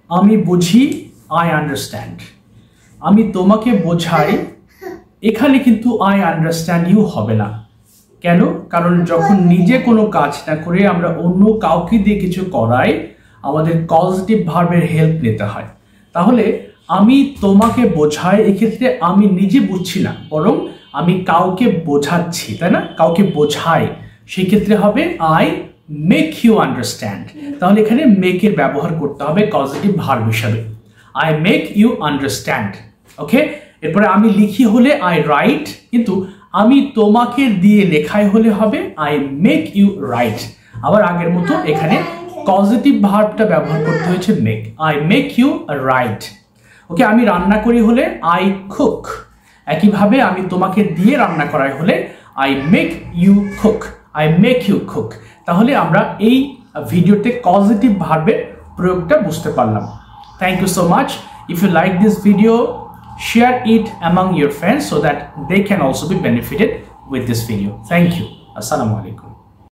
আমি বুঝি, I understand. আমি তোমাকে বোঝাই, এখানে কিন্তু আই আন্ডারস্ট্যান্ড ইউ হবে না। কেন? কারণ যখন নিজে কোনো কাজ না করে আমরা অন্য কাউকে দিয়ে কিছু করাই, আমাদের কজেটিভ ভার্বের হেল্প নিতে হয়। তাহলে আমি তোমাকে বোঝাই, এক্ষেত্রে আমি নিজে বুঝছি না, বরং আমি কাউকে বোঝাচ্ছি, তাই না? কাউকে বোঝাই, সেক্ষেত্রে হবে আই মেক ইউ আন্ডারস্ট্যান্ড। তাহলে এখানে মেকের ব্যবহার করতে হবে কজেটিভ ভার্ব হিসাবে, আই মেক ইউ আন্ডারস্ট্যান্ড। ওকে, এরপরে আমি লিখি হলে আই রাইট, কিন্তু আমি তোমাকে দিয়ে লেখায় হলে হবে আই মেক ইউ রাইট। আবার আগের মতো এখানে পজিটিভ ভার্বটা ব্যবহার করতে হয়েছে make, I make you right. Okay, আমি রান্না করি হলে আই কুক। একইভাবে আমি তোমাকে দিয়ে রান্না করাই হলে I make you cook, I make you cook. তাহলে আমরা এই ভিডিওতে পজিটিভ ভার্বের প্রয়োগটা বুঝতে পারলাম। Thank you so much. If you like this video, share it among your friends so that they can also be benefited with this video. Thank you. Assalamu alaikum.